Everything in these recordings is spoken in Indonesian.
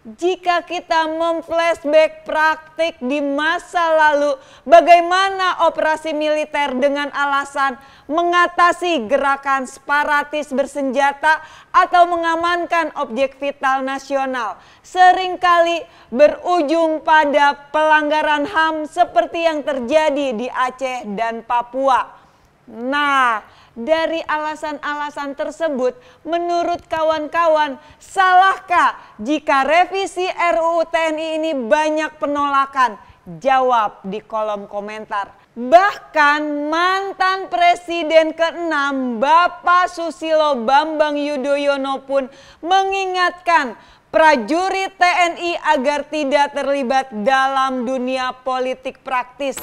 Jika kita memflashback praktik di masa lalu, bagaimana operasi militer dengan alasan mengatasi gerakan separatis bersenjata atau mengamankan objek vital nasional seringkali berujung pada pelanggaran HAM seperti yang terjadi di Aceh dan Papua. Nah, dari alasan-alasan tersebut, menurut kawan-kawan, salahkah jika revisi RUU TNI ini banyak penolakan? Jawab di kolom komentar. Bahkan mantan Presiden ke-6 Bapak Susilo Bambang Yudhoyono pun mengingatkan prajurit TNI agar tidak terlibat dalam dunia politik praktis.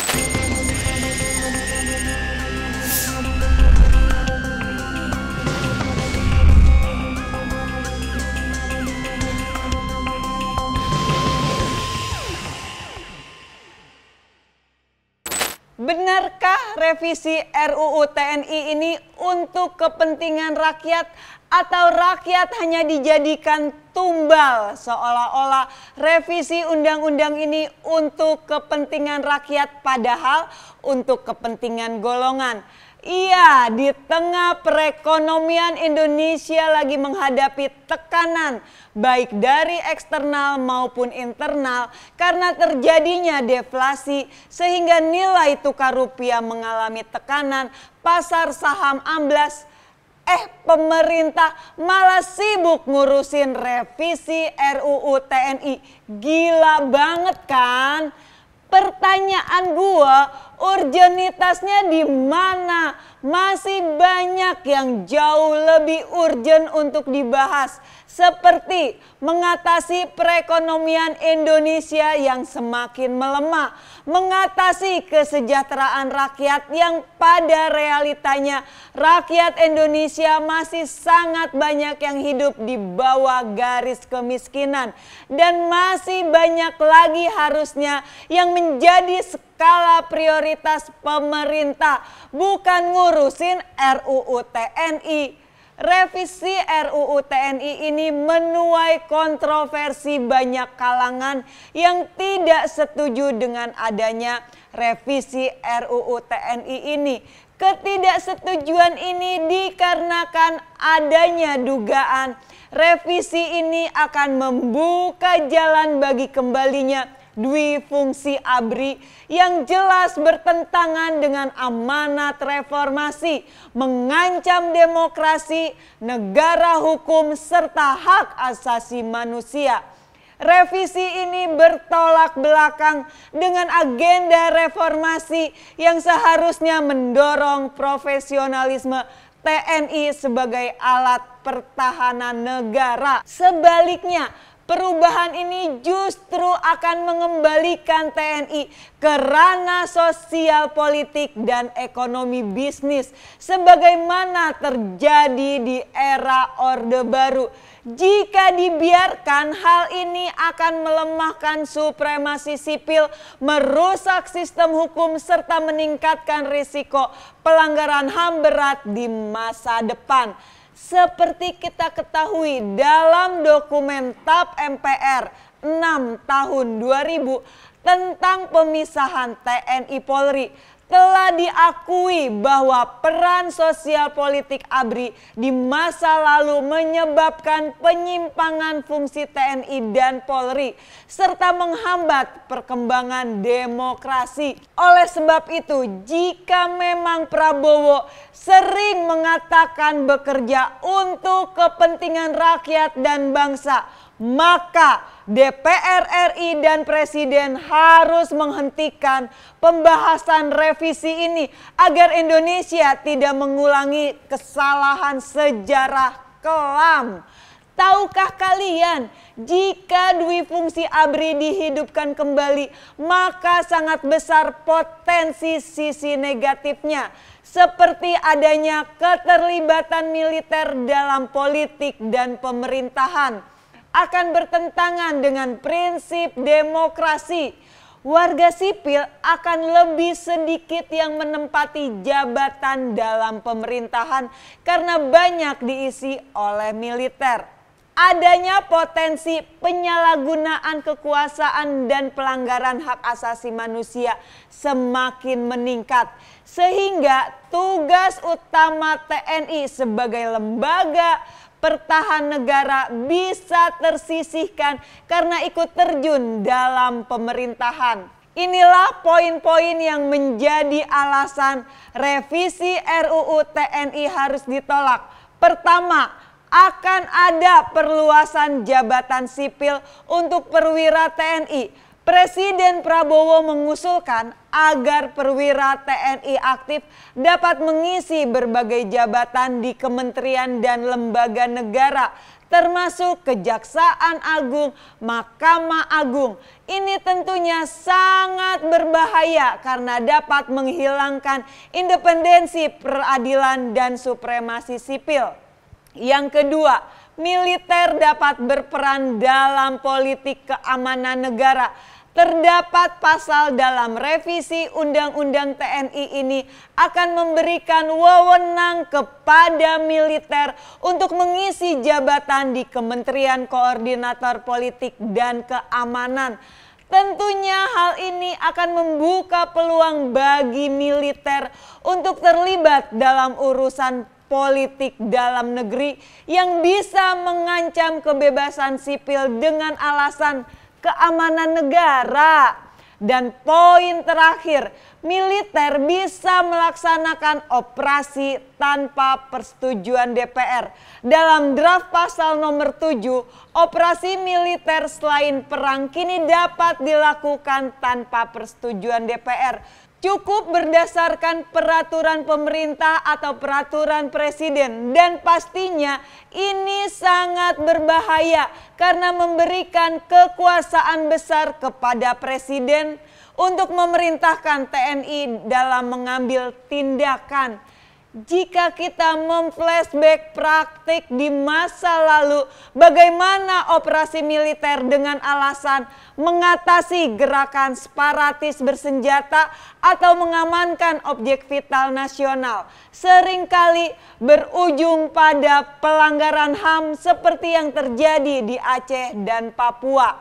Benarkah revisi RUU TNI ini untuk kepentingan rakyat atau rakyat hanya dijadikan tumbal seolah-olah revisi undang-undang ini untuk kepentingan rakyat padahal untuk kepentingan golongan? Iya, di tengah perekonomian Indonesia lagi menghadapi tekanan baik dari eksternal maupun internal karena terjadinya deflasi sehingga nilai tukar rupiah mengalami tekanan, pasar saham amblas. Pemerintah malah sibuk ngurusin revisi RUU TNI. Gila banget kan? Pertanyaan gua, urgenitasnya di mana? Masih banyak yang jauh lebih urgen untuk dibahas, seperti mengatasi perekonomian Indonesia yang semakin melemah, mengatasi kesejahteraan rakyat yang pada realitanya rakyat Indonesia masih sangat banyak yang hidup di bawah garis kemiskinan, dan masih banyak lagi harusnya yang menjadi skala prioritas pemerintah, bukan ngurusin RUU TNI. Revisi RUU TNI ini menuai kontroversi banyak kalangan yang tidak setuju dengan adanya revisi RUU TNI ini. Ketidaksetujuan ini dikarenakan adanya dugaan revisi ini akan membuka jalan bagi kembalinya dwi fungsi ABRI yang jelas bertentangan dengan amanat reformasi, mengancam demokrasi, negara hukum, serta hak asasi manusia. Revisi ini bertolak belakang dengan agenda reformasi yang seharusnya mendorong profesionalisme TNI sebagai alat pertahanan negara. Sebaliknya, perubahan ini justru akan mengembalikan TNI ke ranah sosial politik dan ekonomi bisnis sebagaimana terjadi di era Orde Baru. Jika dibiarkan, hal ini akan melemahkan supremasi sipil, merusak sistem hukum, serta meningkatkan risiko pelanggaran HAM berat di masa depan. Seperti kita ketahui dalam dokumen TAP MPR 6 tahun 2000 tentang pemisahan TNI Polri, telah diakui bahwa peran sosial politik ABRI di masa lalu menyebabkan penyimpangan fungsi TNI dan Polri serta menghambat perkembangan demokrasi. Oleh sebab itu, jika memang Prabowo sering mengatakan bekerja untuk kepentingan rakyat dan bangsa, maka DPR RI dan Presiden harus menghentikan pembahasan revisi ini agar Indonesia tidak mengulangi kesalahan sejarah kelam. Tahukah kalian, jika dwi fungsi ABRI dihidupkan kembali, maka sangat besar potensi sisi negatifnya, seperti adanya keterlibatan militer dalam politik dan pemerintahan, akan bertentangan dengan prinsip demokrasi. Warga sipil akan lebih sedikit yang menempati jabatan dalam pemerintahan karena banyak diisi oleh militer. adanya potensi penyalahgunaan kekuasaan dan pelanggaran hak asasi manusia semakin meningkat. Sehingga tugas utama TNI sebagai lembaga pertahanan negara bisa tersisihkan karena ikut terjun dalam pemerintahan. Inilah poin-poin yang menjadi alasan revisi RUU TNI harus ditolak. Pertama, akan ada perluasan jabatan sipil untuk perwira TNI. Presiden Prabowo mengusulkan agar perwira TNI aktif dapat mengisi berbagai jabatan di kementerian dan lembaga negara, termasuk Kejaksaan Agung, Mahkamah Agung. Ini tentunya sangat berbahaya karena dapat menghilangkan independensi peradilan dan supremasi sipil. Yang kedua, militer dapat berperan dalam politik keamanan negara. Terdapat pasal dalam revisi Undang-Undang TNI ini akan memberikan wewenang kepada militer untuk mengisi jabatan di Kementerian Koordinator Politik dan Keamanan. Tentunya hal ini akan membuka peluang bagi militer untuk terlibat dalam urusan politik dalam negeri yang bisa mengancam kebebasan sipil dengan alasan keamanan negara. Dan poin terakhir, militer bisa melaksanakan operasi tanpa persetujuan DPR. Dalam draft pasal nomor 7, operasi militer selain perang kini dapat dilakukan tanpa persetujuan DPR. Cukup berdasarkan peraturan pemerintah atau peraturan presiden, dan pastinya ini sangat berbahaya karena memberikan kekuasaan besar kepada presiden untuk memerintahkan TNI dalam mengambil tindakan. Jika kita memflashback praktik di masa lalu, bagaimana operasi militer dengan alasan mengatasi gerakan separatis bersenjata atau mengamankan objek vital nasional seringkali berujung pada pelanggaran HAM seperti yang terjadi di Aceh dan Papua.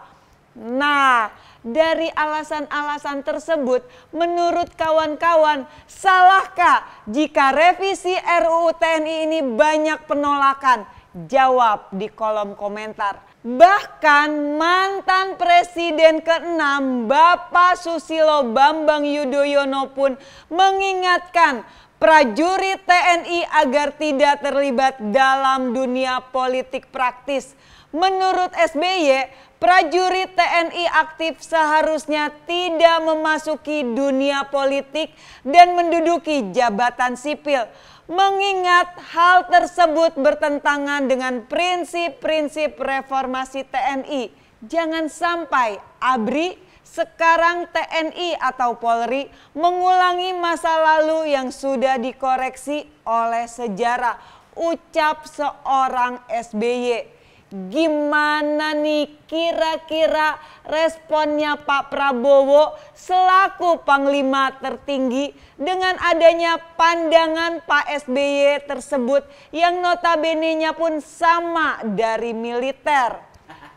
Nah, dari alasan-alasan tersebut, menurut kawan-kawan, salahkah jika revisi RUU TNI ini banyak penolakan? Jawab di kolom komentar. Bahkan mantan Presiden ke-6 Bapak Susilo Bambang Yudhoyono pun mengingatkan prajurit TNI agar tidak terlibat dalam dunia politik praktis. Menurut SBY, prajurit TNI aktif seharusnya tidak memasuki dunia politik dan menduduki jabatan sipil. Mengingat hal tersebut bertentangan dengan prinsip-prinsip reformasi TNI. Jangan sampai ABRI, sekarang TNI atau Polri, mengulangi masa lalu yang sudah dikoreksi oleh sejarah, ucap seorang SBY. Gimana nih kira-kira responnya Pak Prabowo selaku Panglima tertinggi dengan adanya pandangan Pak SBY tersebut yang notabene-nya pun sama dari militer?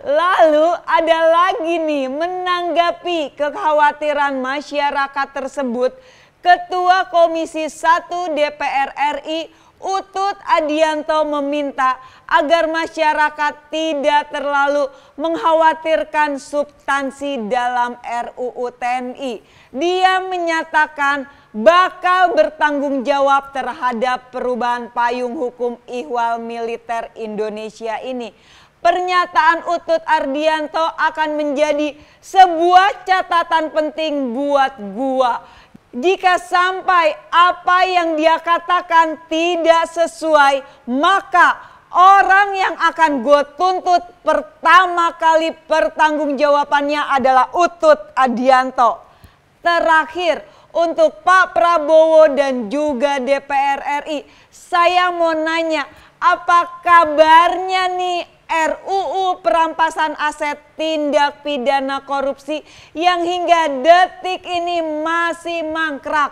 Lalu ada lagi nih menanggapi kekhawatiran masyarakat tersebut, Ketua Komisi 1 DPR RI Utut Adianto meminta agar masyarakat tidak terlalu mengkhawatirkan substansi dalam RUU TNI. Dia menyatakan bakal bertanggung jawab terhadap perubahan payung hukum ihwal militer Indonesia ini. Pernyataan Utut Adianto akan menjadi sebuah catatan penting buat gua. Jika sampai apa yang dia katakan tidak sesuai, maka orang yang akan gue tuntut pertama kali pertanggungjawabannya adalah Utut Adianto. Terakhir, untuk Pak Prabowo dan juga DPR RI, saya mau nanya, apa kabarnya nih RUU perampasan aset tindak pidana korupsi yang hingga detik ini masih mangkrak?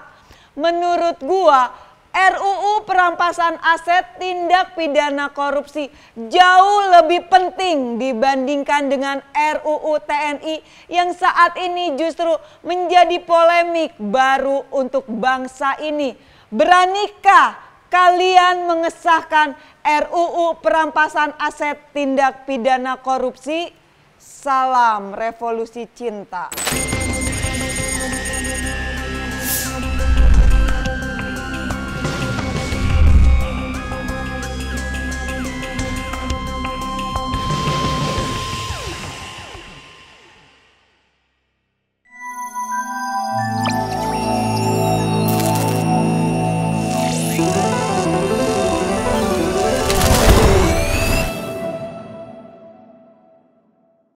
Menurut gua, RUU perampasan aset tindak pidana korupsi jauh lebih penting dibandingkan dengan RUU TNI yang saat ini justru menjadi polemik baru untuk bangsa ini. Beranikah kalian mengesahkan RUU perampasan aset tindak pidana korupsi? Salam revolusi cinta.